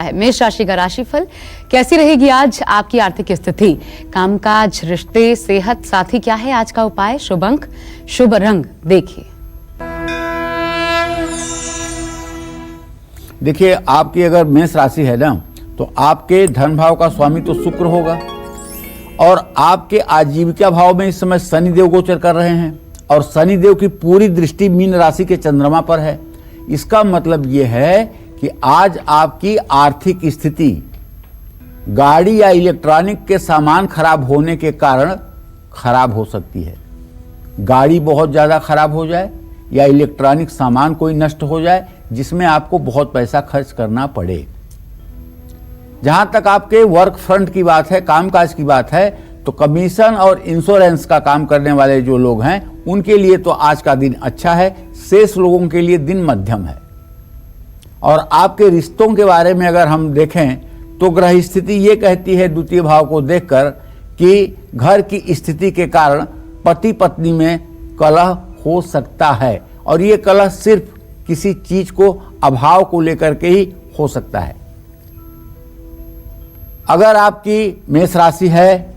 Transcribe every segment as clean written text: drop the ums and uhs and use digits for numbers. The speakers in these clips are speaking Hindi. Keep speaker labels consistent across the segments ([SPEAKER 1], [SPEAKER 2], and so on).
[SPEAKER 1] मेष राशि का राशिफल कैसी रहेगी आज आपकी आर्थिक स्थिति, कामकाज, रिश्ते, सेहत, साथी क्या है आज का उपाय, शुभ अंक, शुभ रंग देखिए।
[SPEAKER 2] देखिए, आपकी अगर मेष राशि है ना, तो आपके धन भाव का स्वामी तो शुक्र होगा और आपके आजीविका भाव में इस समय शनि देव गोचर कर रहे हैं और शनि देव की पूरी दृष्टि मीन राशि के चंद्रमा पर है। इसका मतलब यह है कि आज आपकी आर्थिक स्थिति गाड़ी या इलेक्ट्रॉनिक के सामान खराब होने के कारण खराब हो सकती है। गाड़ी बहुत ज़्यादा खराब हो जाए या इलेक्ट्रॉनिक सामान कोई नष्ट हो जाए जिसमें आपको बहुत पैसा खर्च करना पड़े। जहां तक आपके वर्क फ्रंट की बात है, कामकाज की बात है, तो कमीशन और इंश्योरेंस का काम करने वाले जो लोग हैं उनके लिए तो आज का दिन अच्छा है। शेष लोगों के लिए दिन मध्यम है। और आपके रिश्तों के बारे में अगर हम देखें तो ग्रह स्थिति ये कहती है द्वितीय भाव को देखकर कि घर की स्थिति के कारण पति पत्नी में कलह हो सकता है और ये कलह सिर्फ किसी चीज को अभाव को लेकर के ही हो सकता है। अगर आपकी मेष राशि है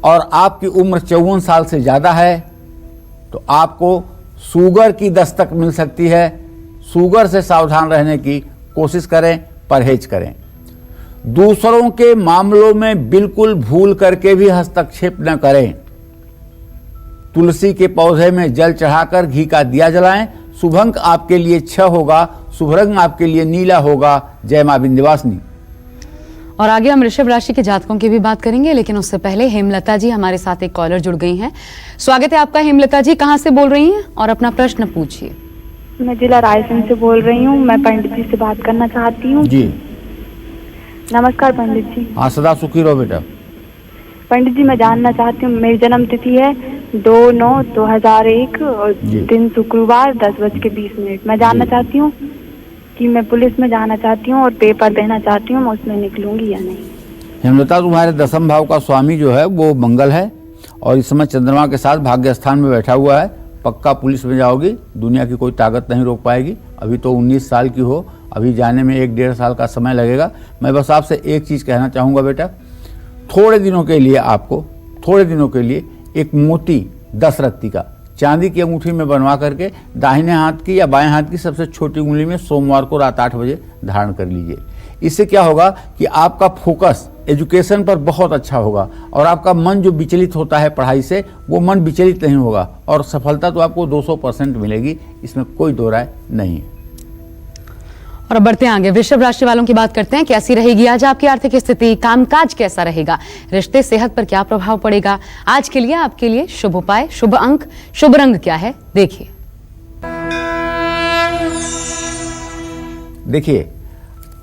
[SPEAKER 2] और आपकी उम्र 54 साल से ज्यादा है तो आपको शुगर की दस्तक मिल सकती है। शुगर से सावधान रहने की कोशिश करें, परहेज करें। दूसरों के मामलों में बिल्कुल भूल करके भी हस्तक्षेप न करें। तुलसी के पौधे में जल चढ़ाकर घी का दिया जलाएं। शुभ अंक आपके लिए 6 होगा, शुभ रंग आपके लिए नीला होगा। जय मां विंध्यवासिनी।
[SPEAKER 1] और आगे हम वृषभ राशि के जातकों की भी बात करेंगे, लेकिन उससे पहले हेमलता जी हमारे साथ एक कॉलर जुड़ गई हैं। स्वागत है आपका हेमलता जी, कहां से बोल रही हैं और अपना प्रश्न पूछिए।
[SPEAKER 3] मैं जिला रायसेन से बोल रही हूँ। मैं पंडित जी से बात करना चाहती हूँ।
[SPEAKER 2] जी
[SPEAKER 3] नमस्कार पंडित जी।
[SPEAKER 2] हाँ, सदा सुखी रहो बेटा।
[SPEAKER 3] पंडित जी, मैं जानना चाहती हूँ, मेरी जन्म तिथि है 2/9/2001 और दिन शुक्रवार 10:20। मैं जानना चाहती हूँ कि मैं पुलिस में जाना चाहती हूँ और पेपर देना चाहती हूँ, मैं उसमें निकलूंगी या नहीं।
[SPEAKER 2] हेमलता, तुम्हारे दशम भाव का स्वामी जो है वो मंगल है और इस समय चंद्रमा के साथ भाग्य स्थान में बैठा हुआ है। पक्का पुलिस में जाओगी, दुनिया की कोई ताकत नहीं रोक पाएगी। अभी तो 19 साल की हो, अभी जाने में 1-1.5 साल का समय लगेगा। मैं बस आपसे एक चीज़ कहना चाहूँगा बेटा, थोड़े दिनों के लिए एक मोटी 10 रत्ती का चांदी की अंगूठी में बनवा करके दाहिने हाथ की या बाएं हाथ की सबसे छोटी उंगली में सोमवार को रात 8 बजे धारण कर लीजिए। इससे क्या होगा कि आपका फोकस एजुकेशन पर बहुत अच्छा होगा और आपका मन जो विचलित होता है पढ़ाई से, वो मन विचलित नहीं होगा और सफलता तो आपको 200% मिलेगी, इसमें कोई दो राय नहीं है।
[SPEAKER 1] और अब बढ़ते हैं आगे, वृषभ राशि वालों की बात करते हैं। कैसी रहेगी आज आपकी आर्थिक स्थिति, कामकाज कैसा रहेगा, रिश्ते, सेहत पर क्या प्रभाव पड़ेगा आज के लिए आपके लिए शुभ उपाय, शुभ अंक, शुभ रंग क्या है देखिए।
[SPEAKER 2] देखिए,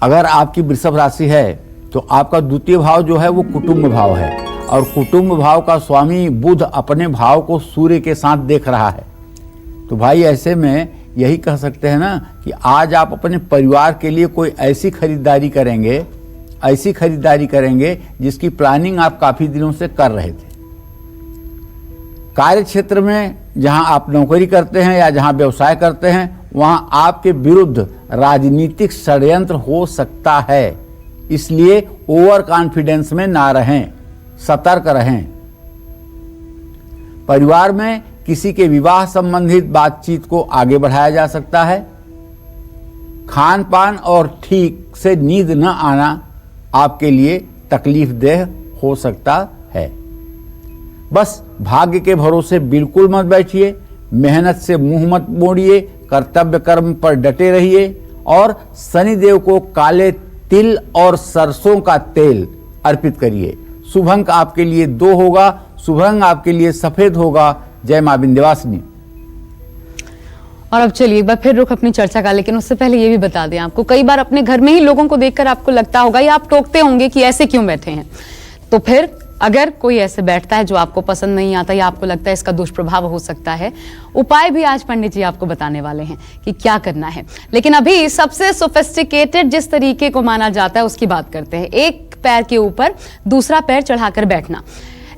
[SPEAKER 2] अगर आपकी वृषभ राशि है तो आपका द्वितीय भाव जो है वो कुटुंब भाव है और कुटुंब भाव का स्वामी बुध अपने भाव को सूर्य के साथ देख रहा है। तो भाई ऐसे में यही कह सकते हैं ना कि आज आप अपने परिवार के लिए कोई ऐसी खरीदारी करेंगे जिसकी प्लानिंग आप काफी दिनों से कर रहे थे। कार्य क्षेत्र में जहां आप नौकरी करते हैं या जहां व्यवसाय करते हैं वहां आपके विरुद्ध राजनीतिक षड्यंत्र हो सकता है, इसलिए ओवर कॉन्फिडेंस में ना रहें, सतर्क रहें। परिवार में किसी के विवाह संबंधित बातचीत को आगे बढ़ाया जा सकता है। खान पान और ठीक से नींद न आना आपके लिए तकलीफ देह हो सकता है। बस भाग्य के भरोसे बिल्कुल मत बैठिए, मेहनत से मुंह मत मोड़िए, कर्तव्य कर्म पर डटे रहिए और शनिदेव को काले तिल और सरसों का तेल अर्पित करिए। शुभ अंक आपके लिए 2 होगा, शुभ रंग आपके लिए सफेद होगा। जय मां विंध्यवासिनी।
[SPEAKER 1] और अब चलिए एक बार फिर रुख अपनी चर्चा का, लेकिन उससे पहले ये भी बता दें आपको, कई बार अपने घर में ही लोगों को देखकर आपको लगता होगा या आप टोकते होंगे कि ऐसे क्यों बैठे हैं। तो फिर अगर कोई ऐसे बैठता है जो आपको पसंद नहीं आता या आपको लगता है इसका दुष्प्रभाव हो सकता है, उपाय भी आज पंडित जी आपको बताने वाले हैं कि क्या करना है। लेकिन अभी सबसे सोफिस्टिकेटेड जिस तरीके को माना जाता है उसकी बात करते हैं। एक पैर के ऊपर दूसरा पैर चढ़ाकर बैठना,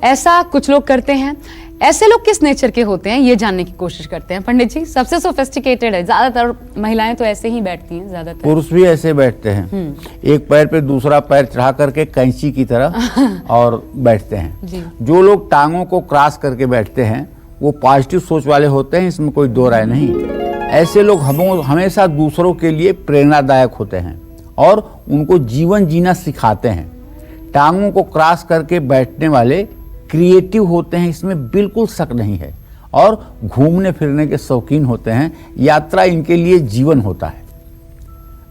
[SPEAKER 1] ऐसा कुछ लोग करते हैं। ऐसे लोग किस नेचर के होते हैं ये जानने की कोशिश करते हैं पंडित जी। सबसे सोफिस्टिकेटेड है, ज्यादातर महिलाएं तो ऐसे ही बैठती हैं, ज्यादातर
[SPEAKER 2] पुरुष भी ऐसे बैठते हैं, एक पैर पे दूसरा पैर चढ़ा करके कैंची की तरह और बैठते हैं।
[SPEAKER 1] जी।
[SPEAKER 2] जो लोग टांगों को क्रॉस करके बैठते हैं वो पॉजिटिव सोच वाले होते हैं, इसमें कोई दो राय नहीं। ऐसे लोग हमेशा दूसरों के लिए प्रेरणादायक होते हैं और उनको जीवन जीना सिखाते हैं। टांगों को क्रॉस करके बैठने वाले क्रिएटिव होते हैं, इसमें बिल्कुल शक नहीं है, और घूमने फिरने के शौकीन होते हैं। यात्रा इनके लिए जीवन होता है।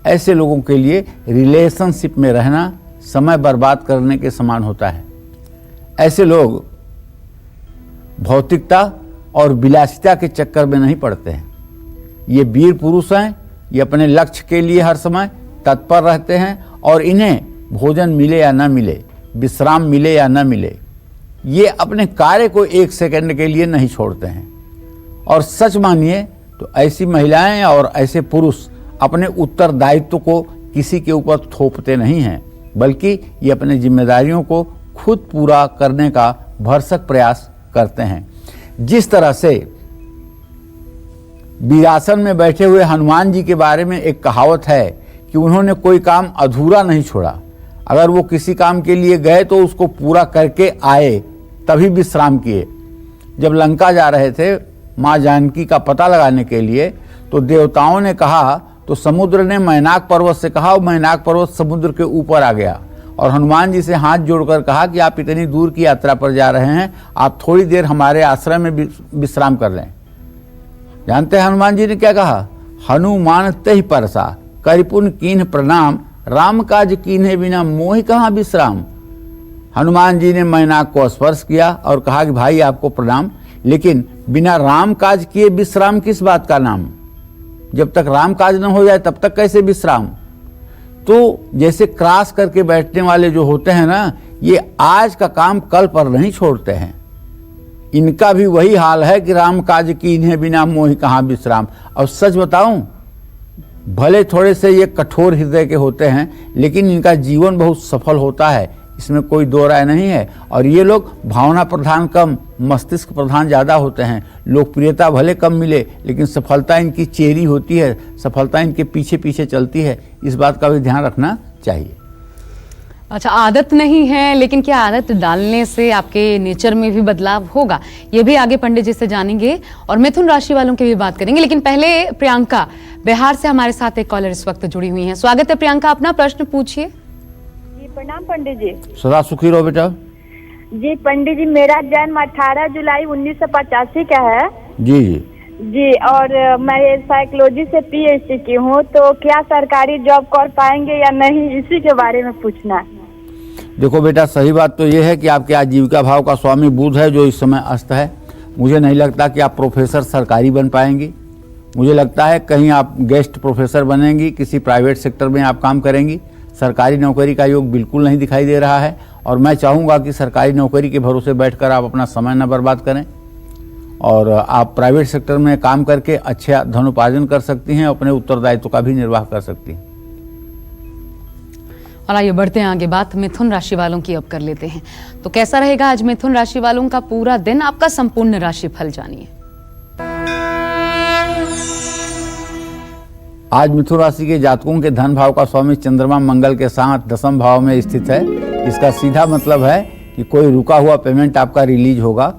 [SPEAKER 2] ऐसे लोगों के लिए रिलेशनशिप में रहना समय बर्बाद करने के समान होता है। ऐसे लोग भौतिकता और विलासिता के चक्कर में नहीं पड़ते हैं। ये वीर पुरुष हैं, ये अपने लक्ष्य के लिए हर समय तत्पर रहते हैं, और इन्हें भोजन मिले या न मिले, विश्राम मिले या न मिले, ये अपने कार्य को एक सेकंड के लिए नहीं छोड़ते हैं। और सच मानिए तो ऐसी महिलाएं और ऐसे पुरुष अपने उत्तरदायित्व को किसी के ऊपर थोपते नहीं हैं, बल्कि ये अपने जिम्मेदारियों को खुद पूरा करने का भरसक प्रयास करते हैं। जिस तरह से वीरासन में बैठे हुए हनुमान जी के बारे में एक कहावत है कि उन्होंने कोई काम अधूरा नहीं छोड़ा। अगर वो किसी काम के लिए गए तो उसको पूरा करके आए, तभी विश्राम किए। जब लंका जा रहे थे माँ जानकी का पता लगाने के लिए, तो देवताओं ने कहा तो समुद्र ने मैनाक पर्वत से कहा, और मैनाक पर्वत समुद्र के ऊपर आ गया, और हनुमान जी से हाथ जोड़कर कहा कि आप इतनी दूर की यात्रा पर जा रहे हैं, आप थोड़ी देर हमारे आश्रम में विश्राम कर लें। जानते हैं हनुमान जी ने क्या कहा? हनुमान तहि परसा करिपुन कीन्ह प्रणाम, राम काज कीन्हे बिना मोहि कहाँ विश्राम। हनुमान जी ने मैनाक को स्पर्श किया और कहा कि भाई आपको प्रणाम, लेकिन बिना राम काज किए विश्राम किस बात का नाम? जब तक राम काज न हो जाए तब तक कैसे विश्राम? तो जैसे क्रॉस करके बैठने वाले जो होते हैं ना, ये आज का काम कल पर नहीं छोड़ते हैं। इनका भी वही हाल है कि राम काज कीन्हे बिना मोहि कहाँ विश्राम। और सच बताऊं, भले थोड़े से ये कठोर हृदय के होते हैं, लेकिन इनका जीवन बहुत सफल होता है, इसमें कोई दो राय नहीं है। और ये लोग भावना प्रधान कम, मस्तिष्क प्रधान ज़्यादा होते हैं। लोकप्रियता भले कम मिले, लेकिन सफलता इनकी चेरी होती है, सफलता इनके पीछे पीछे चलती है। इस बात का भी ध्यान रखना चाहिए।
[SPEAKER 1] अच्छा, आदत नहीं है, लेकिन क्या आदत डालने से आपके नेचर में भी बदलाव होगा? ये भी आगे पंडित जी से जानेंगे और मिथुन राशि वालों की भी बात करेंगे। लेकिन पहले प्रियंका बिहार से हमारे साथ एक कॉलर इस वक्त जुड़ी हुई हैं। स्वागत है प्रियंका, अपना प्रश्न पूछिए।
[SPEAKER 3] जी प्रणाम पंडित जी।
[SPEAKER 2] सदा सुखी रहो बेटा।
[SPEAKER 3] जी पंडित जी, मेरा जन्म 18 जुलाई 1985 का है।
[SPEAKER 2] जी जी
[SPEAKER 3] जी, और मैं साइकोलॉजी से PhD की हूँ, तो क्या सरकारी जॉब कर पाएंगे या नहीं, इसी के बारे में पूछना है।
[SPEAKER 2] देखो बेटा, सही बात तो ये है कि आपके आजीविका भाव का स्वामी बुध है जो इस समय अस्त है। मुझे नहीं लगता कि आप प्रोफेसर सरकारी बन पाएंगी। मुझे लगता है कहीं आप गेस्ट प्रोफेसर बनेंगी, किसी प्राइवेट सेक्टर में आप काम करेंगी। सरकारी नौकरी का योग बिल्कुल नहीं दिखाई दे रहा है, और मैं चाहूँगा कि सरकारी नौकरी के भरोसे बैठकर आप अपना समय न बर्बाद करें, और आप प्राइवेट सेक्टर में काम करके अच्छा धन उपार्जन कर सकती हैं, अपने उत्तरदायित्व का भी निर्वाह कर सकती हैं।
[SPEAKER 1] और आइए बढ़ते हैं आगे, बात मिथुन राशि वालों की अब कर लेते हैं। तो कैसा रहेगा आज मिथुन राशि वालों का पूरा दिन? आपका संपूर्ण राशि फल जानिए।
[SPEAKER 2] आज मिथुन राशि के जातकों के धन भाव का स्वामी चंद्रमा मंगल के साथ 10वें भाव में स्थित है। इसका सीधा मतलब है कि कोई रुका हुआ पेमेंट आपका रिलीज होगा।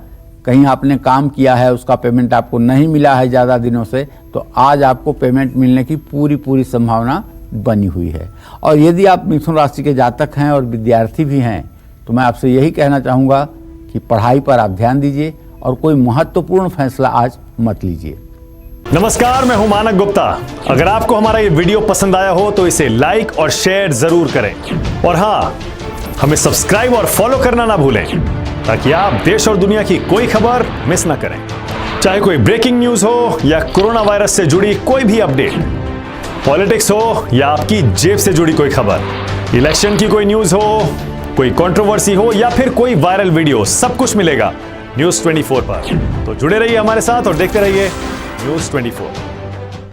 [SPEAKER 2] कहीं आपने काम किया है, उसका पेमेंट आपको नहीं मिला है ज़्यादा दिनों से, तो आज आपको पेमेंट मिलने की पूरी संभावना बनी हुई है। और यदि आप मिथुन राशि के जातक हैं और विद्यार्थी भी हैं, तो मैं आपसे यही कहना चाहूँगा कि पढ़ाई पर आप ध्यान दीजिए और कोई महत्वपूर्ण फैसला आज मत लीजिए।
[SPEAKER 4] नमस्कार, मैं हूं मानक गुप्ता। अगर आपको हमारा ये वीडियो पसंद आया हो तो इसे लाइक और शेयर जरूर करें, और हाँ, हमें सब्सक्राइब और फॉलो करना ना भूलें, ताकि आप देश और दुनिया की कोई खबर मिस ना करें। चाहे कोई ब्रेकिंग न्यूज हो या कोरोना वायरस से जुड़ी कोई भी अपडेट, पॉलिटिक्स हो या आपकी जेब से जुड़ी कोई खबर, इलेक्शन की कोई न्यूज हो, कोई कंट्रोवर्सी हो या फिर कोई वायरल वीडियो, सब कुछ मिलेगा न्यूज़ 24 पर। तो जुड़े रहिए हमारे साथ और देखते रहिए न्यूज़ 24।